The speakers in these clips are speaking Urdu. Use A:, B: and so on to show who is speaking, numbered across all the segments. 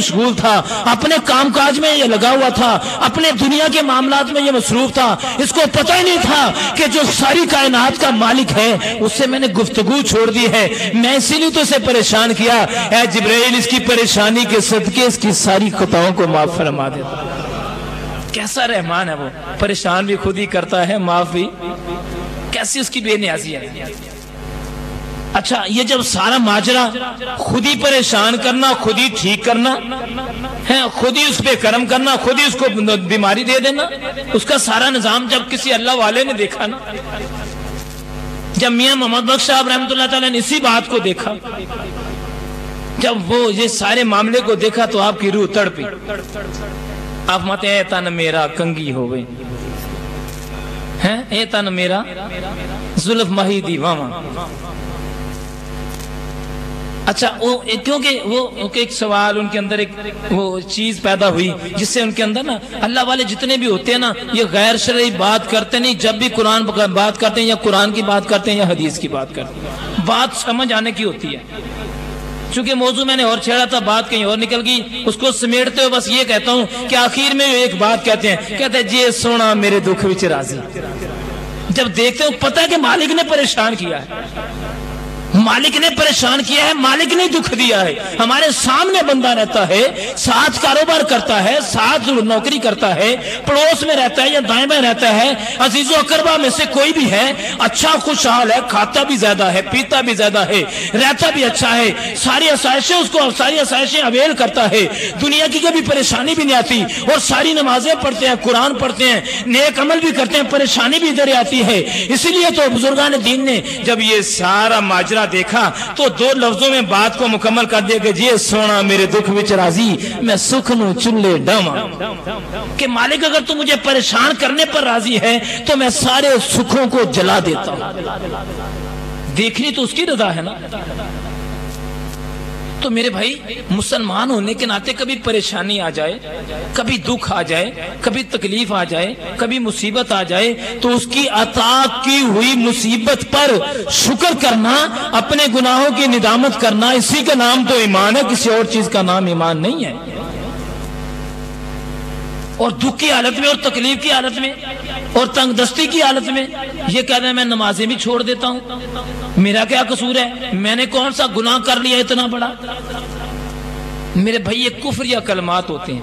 A: مشغول تھا، اپنے کام کاج میں یہ لگا ہوا تھا، اپنے دنیا کے معاملات میں یہ مصروف تھا، اس کو پتہ ہی نہیں تھا کہ جو ساری کائنات کا مالک ہے اس سے میں نے گفتگو چھوڑ دی ہے، میں اسی لیے تو اسے پریشان کیا، اے جبرائیل اس کی پریشانی کے صدقے اس کی ساری خطاؤں کو معاف فرما دیتا۔ کیسا رحمان ہے وہ، پریشان بھی خود ہی کرتا ہے، معاف بھی، کیسی اس کی بے نیازی ہے۔ اچھا یہ جب سارا ماجرا خود ہی پریشان کرنا، خود ہی ٹھیک کرنا ہے، خود ہی اس پہ کرم کرنا، خود ہی اس کو بیماری دے دینا، اس کا سارا نظام جب کسی اللہ والے نے دیکھا نا، جب میاں محمد بخش صاحب رحمۃ اللہ تعالیٰ نے اسی بات کو دیکھا، جب وہ یہ سارے معاملے کو دیکھا تو آپ کی روح تڑپی، آپ ماتے اے تن میرا کنگی ہوئے ہیں، اے تن میرا زلف مہی دیواں۔ اچھا کیونکہ وہ ایک سوال ان کے اندر ایک وہ چیز پیدا ہوئی جس سے ان کے اندر نا اللہ والے جتنے بھی ہوتے ہیں نا یہ غیر شرعی بات کرتے نہیں، جب بھی قرآن بات کرتے ہیں یا قرآن کی بات کرتے ہیں یا حدیث کی بات کرتے ہیں، بات سمجھ آنے کی ہوتی ہے۔ چونکہ موضوع میں نے اور چھیڑا تھا، بات کہیں اور نکل گئی، اس کو سمیٹتے ہوئے بس یہ کہتا ہوں کہ آخر میں ایک بات کہتے ہیں جی سونا میرے دکھ وچ راضی۔ جب دیکھتے ہو پتہ ہے کہ مالک نے پریشان کیا ہے، مالک نے پریشان کیا ہے، مالک نے دکھ دیا ہے، ہمارے سامنے بندہ رہتا ہے، ساتھ کاروبار کرتا ہے، ساتھ نوکری کرتا ہے، پڑوس میں رہتا ہے یا دائیں بائیں رہتا ہے، عزیز و اقربا میں سے کوئی بھی ہے، اچھا خوشحال ہے، کھاتا بھی زیادہ ہے، پیتا بھی زیادہ ہے، رہتا بھی اچھا ہے، ساری آسائشیں اس کو ساری آسائشیں اویل کرتا ہے، دنیا کی کبھی پریشانی بھی نہیں آتی، اور ساری نمازیں پڑھتے ہیں، قرآن پڑھتے ہیں، نیک عمل بھی کرتے ہیں، پریشانی بھی ادھر آتی ہے۔ اسی لیے تو بزرگان دین نے جب یہ سارا ماجرا دیکھا تو دو لفظوں میں بات کو مکمل کر دیا کہ جی سونا میرے دکھ وچ راضی، میں سکھ نو چلے ڈاواں، کہ مالک اگر تو مجھے پریشان کرنے پر راضی ہے تو میں سارے سکھوں کو جلا دیتا ہوں۔ دیکھنی تو اس کی رضا ہے نا۔ تو میرے بھائی مسلمان ہونے کے ناطے کبھی پریشانی آ جائے، کبھی دکھ آ جائے، کبھی تکلیف آ جائے، کبھی مصیبت آ جائے تو اس کی عطا کی ہوئی مصیبت پر شکر کرنا، اپنے گناہوں کی ندامت کرنا، اسی کا نام تو ایمان ہے، کسی اور چیز کا نام ایمان نہیں ہے۔ اور دکھ کی حالت میں اور تکلیف کی حالت میں اور تنگ دستی کی حالت میں یہ کہنا ہے میں نمازیں بھی چھوڑ دیتا ہوں، میرا کیا قصور ہے، میں نے کون سا گناہ کر لیا اتنا بڑا؟ میرے بھائی یہ کفر یا کلمات ہوتے ہیں،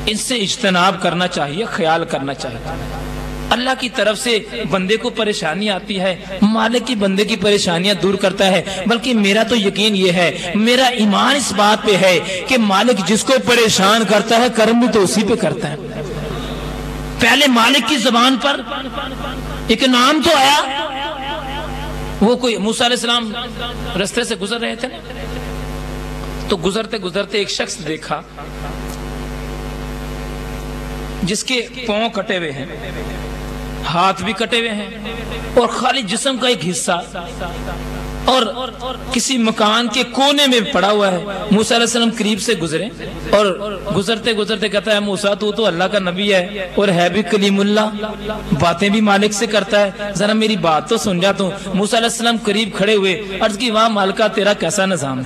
A: ان سے اجتناب کرنا چاہیے، خیال کرنا چاہیے۔ اللہ کی طرف سے بندے کو پریشانی آتی ہے، مالک کی بندے کی پریشانیاں دور کرتا ہے، بلکہ میرا تو یقین یہ ہے، میرا ایمان اس بات پہ ہے کہ مالک جس کو پریشان کرتا ہے کرم بھی تو اسی پہ کرتا ہے۔ پہلے مالک کی زبان پر ایک نام تو آیا، وہ کوئی موسیٰ علیہ السلام رستے سے گزر رہے تھے تو گزرتے گزرتے ایک شخص دیکھا جس کے پاؤں کٹے ہوئے ہیں، ہاتھ بھی کٹے ہوئے ہیں، اور خالی جسم کا ایک حصہ اور کسی مکان کے کونے میں پڑا ہوا ہے۔ موسیٰ علیہ السلام قریب سے گزرے اور گزرتے گزرتے کہتا ہے موسیٰ تو اللہ کا نبی ہے اور ہے بھی کلیم اللہ، باتیں بھی مالک سے کرتا ہے، ذرا میری بات تو سن جا تو۔ موسیٰ علیہ السلام قریب کھڑے ہوئے، عرض کی واہ مالکہ تیرا کیسا نظام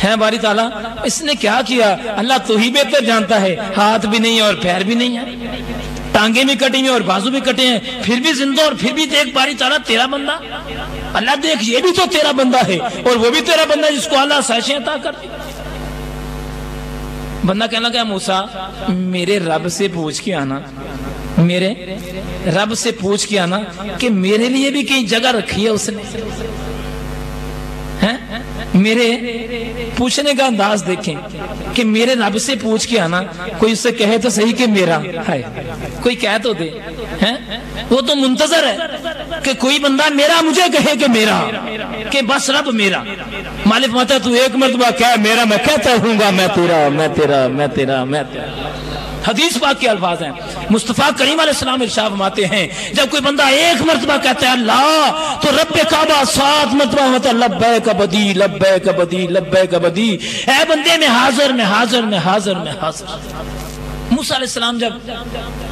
A: ہے باری تعالیٰ، اس نے کیا کیا اللہ تو ہی بہتر جانتا ہے، ہاتھ بھی نہیں اور پیر بھی نہیں ہے، ٹانگیں بھی کٹی ہیں اور بازو بھی کٹے ہیں، پھر بھی زندہ، اور پھر بھی دیکھ باری تعالیٰ تیرا بندہ، اللہ دیکھ یہ بھی تو تیرا بندہ ہے اور وہ بھی تیرا بندہ ہے جس کو اللہ آسائشیں عطا کرتی۔ بندہ کہنے لگا موسیٰ میرے رب سے پوچھ کے آنا، میرے رب سے پوچھ کے آنا کہ میرے لیے بھی کہیں جگہ رکھی ہے اس نے۔ میرے پوچھنے کا انداز دیکھیں کہ میرے رب سے پوچھ کے آنا، کوئی اس سے کہے تو صحیح کہ میرا ہے، کوئی کہہ تو دے، وہ تو منتظر ہے کہ کوئی بندہ میرا مجھے کہے کہ میرا، کہ بس رب میرا۔ مالک ماتا تو ایک مرتبہ کہہ میرا، میں کہتا ہوں گا میں تیرا میں تیرا میں تیرا میں تیرا۔ حدیث پاک کے الفاظ ہیں، مصطفیٰ کریم علیہ السلام ارشاد فرماتے ہیں جب کوئی بندہ ایک مرتبہ کہتا ہے اللہ تو رب کعبہ 7 مرتبہ ہوتا ہے لبیک عبدی لبیک عبدی لبیک عبدی، اے بندے میں حاضر میں حاضر میں حاضر میں حاضر۔ موسیٰ علیہ السلام جب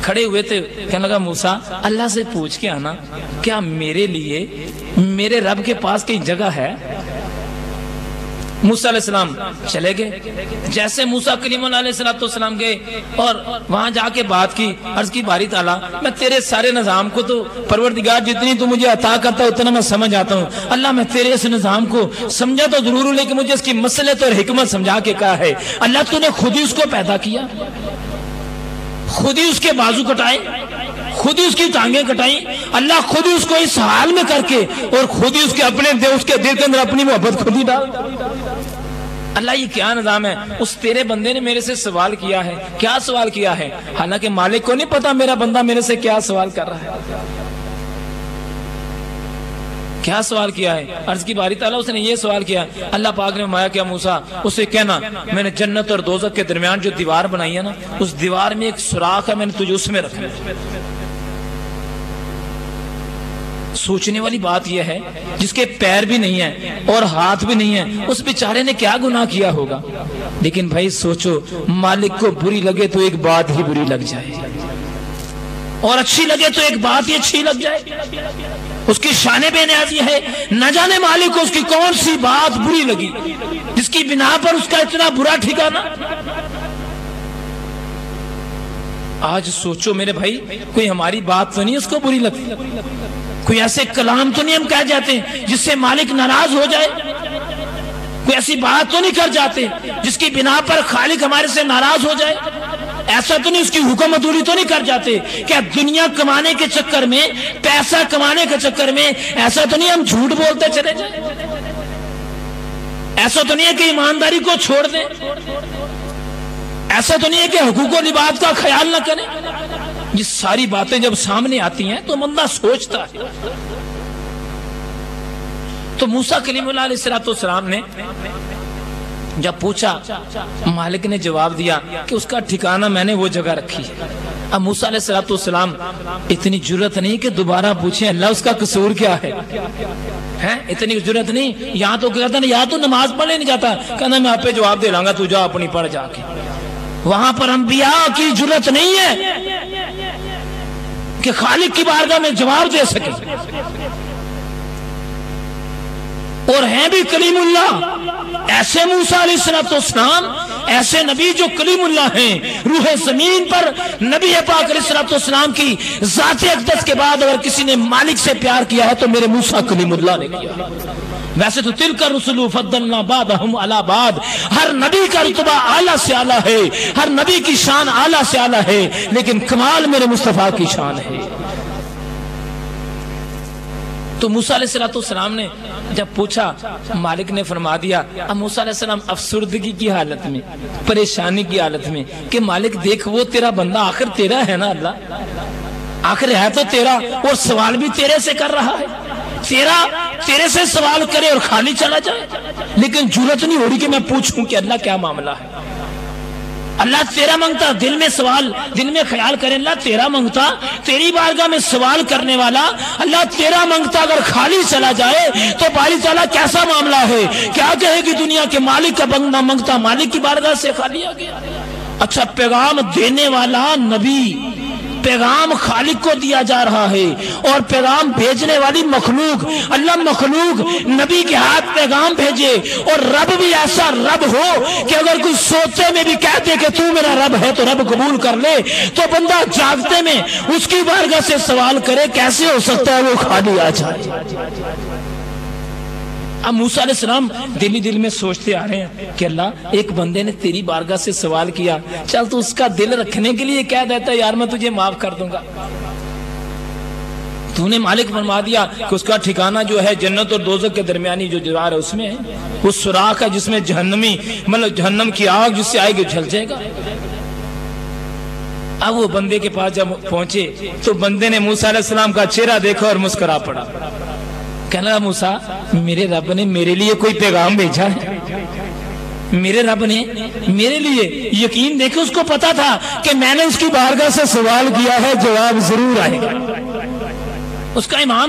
A: کھڑے ہوئے تھے کہنے لگا موسیٰ اللہ سے پوچھ کے آنا کیا میرے لیے میرے رب کے پاس کہیں جگہ ہے؟ موسیٰ علیہ السلام چلے گئے. جیسے موسیٰ کلیم اللہ علیہ السلام گئے اور وہاں جا کے بات کی, عرض کی باری تعالیٰ میں تیرے سارے نظام کو تو پروردگار جتنی تو مجھے عطا کرتا ہے اتنا میں سمجھ آتا ہوں, اللہ میں تیرے اس نظام کو سمجھا تو ضرور ہوں لیکن مجھے اس کی مصلحت اور حکمت سمجھا کے کہا ہے. اللہ تو نے خود ہی اس کو پیدا کیا, خود ہی اس کے بازو کٹائے, خود ہی اس کی ٹانگیں کٹائیں, اللہ خود ہی اس کو اس حال میں کر کے اور خود ہی اس کے اپنے اس کے دل کے اندر اپنی محبت خود ہی ڈال. اللہ یہ کیا نظام ہے؟ اس تیرے بندے نے میرے سے سوال کیا ہے. کیا سوال کیا ہے؟ حالانکہ مالک کو نہیں پتا میرا بندہ میرے سے کیا سوال کر رہا ہے. کیا سوال کیا ہے؟ عرض کی باری تعالیٰ اس نے یہ سوال کیا. اللہ پاک نے فرمایا کہ موسیٰ اسے کہنا میں نے جنت اور دوزخ کے درمیان جو دیوار بنائی ہے نا, اس دیوار میں ایک سوراخ ہے, میں نے تجھے اس میں رکھنا. سوچنے والی بات یہ ہے جس کے پیر بھی نہیں ہیں اور ہاتھ بھی نہیں ہیں, اس بیچارے نے کیا گناہ کیا ہوگا. لیکن بھائی سوچو, مالک کو بری لگے تو ایک بات ہی بری لگ جائے اور اچھی لگے تو ایک بات ہی اچھی لگ جائے. اس کی شان بے نیازی ہے, نہ جانے مالک کو اس کی کون سی بات بری لگی جس کی بنا پر اس کا اتنا برا ٹھکانہ. آج سوچو میرے بھائی, کوئی ہماری بات تو نہیں اس کو بری لگتی, کوئی ایسے کلام تو نہیں ہم کہہ جاتے جس سے مالک ناراض ہو جائے, کوئی ایسی بات تو نہیں کر جاتے جس کی بنا پر خالق ہمارے سے ناراض ہو جائے. ایسا تو نہیں اس کی حکم عدولی تو نہیں کر جاتے کہ دنیا کمانے کے چکر میں, پیسہ کمانے کے چکر میں ایسا تو نہیں ہم جھوٹ بولتے چلے جائیں, ایسا تو نہیں ہے کہ ایمانداری کو چھوڑ دیں, ایسا تو نہیں ہے کہ حقوق و لباس کا خیال نہ کریں. یہ ساری باتیں جب سامنے آتی ہیں تو بندہ سوچتا ہے. تو موسیٰ کلیم اللہ علیہ السلام نے جب پوچھا, مالک نے جواب دیا کہ اس کا ٹھکانہ میں نے وہ جگہ رکھی ہے. اب موسیٰ علیہ السلام اتنی جرت نہیں کہ دوبارہ پوچھیں اللہ اس کا قصور کیا ہے, اتنی جرت نہیں. یہاں تو کہتا نا, یہاں تو نماز پڑھنے نہیں جاتا, کہنا میں آپ پہ جواب دے لاؤں گا, تو جا اپنی پڑھ جا کے. وہاں پر انبیاء کی جرت نہیں ہے کہ خالق کی بارگاہ میں جواب دے سکے, اور ہیں بھی کلیم اللہ. ایسے موسیٰ علیہ السلام, ایسے نبی جو کلیم اللہ ہیں, روح زمین پر نبی پاک علیہ السلام کی ذات اقدس کے بعد اگر کسی نے مالک سے پیار کیا ہے تو میرے موسیٰ کلیم اللہ نے کیا. ویسے تو تلک الرسل فضلنا بعضهم علی بعض, ہر نبی کا رتبہ اعلیٰ سے اعلیٰ ہے, ہر نبی کی شان اعلیٰ سے اعلیٰ ہے, لیکن کمال میرے مصطفیٰ کی شان ہے. تو موسیٰ علیہ السلام نے جب پوچھا, مالک نے فرما دیا. اب موسیٰ علیہ السلام افسردگی کی حالت میں, پریشانی کی حالت میں کہ مالک دیکھ وہ تیرا بندہ آخر تیرا ہے نا, اللہ آخر ہے تو تیرا, اور سوال بھی تیرے سے کر رہا ہے, تیرے سے سوال کرے اور خالی چلا جائے. لیکن جرت نہیں ہو رہی کہ میں پوچھوں کہ اللہ کیا معاملہ ہے. اللہ تیرا مانگتا, دل میں سوال, دل میں خیال کرے اللہ تیرا مانگتا, تیری بارگاہ میں سوال کرنے والا اللہ تیرا مانگتا اگر خالی چلا جائے تو باری تعالیٰ کیسا معاملہ ہے. کیا کہے گی دنیا کے مالک کا بندہ مانگتا مالک کی بارگاہ سے خالی آ گیا. اچھا, پیغام دینے والا نبی, پیغام خالق کو دیا جا رہا ہے, اور پیغام بھیجنے والی مخلوق, اللہ مخلوق نبی کے ہاتھ پیغام بھیجے, اور رب بھی ایسا رب ہو کہ اگر کوئی سوچتے میں بھی کہتے کہ تو میرا رب ہے تو رب قبول کر لے, تو بندہ جاگتے میں اس کی بارگاہ سے سوال کرے کیسے ہو سکتا ہے وہ خالی آ جائے. اب موسیٰ علیہ السلام دل ہی دل میں سوچتے آ رہے ہیں کہ اللہ ایک بندے نے تیری بارگاہ سے سوال کیا, چل تو اس کا دل رکھنے کے لیے کہہ دیتا یار میں تجھے معاف کر دوں گا. تو نے مالک فرما دیا کہ اس کا ٹھکانہ جو ہے جنت اور دوزخ کے درمیانی جو دیوار ہے اس میں ہے, وہ سوراخ ہے جس میں جہنمی, مطلب جہنم کی آگ جس سے آئے گی جھل جائے گا. اب وہ بندے کے پاس جب پہنچے تو بندے نے موسیٰ علیہ السلام کا چہرہ دیکھا اور مسکرا پڑا. کہنے لگا موسیٰ میرے رب نے میرے لیے کوئی پیغام بھیجا ہے, میرے رب نے میرے لیے, یقین دیکھے اس کو پتا تھا کہ میں نے اس کی بارگاہ سے سوال کیا ہے, جواب ضرور آئے گا. اس کا ایمان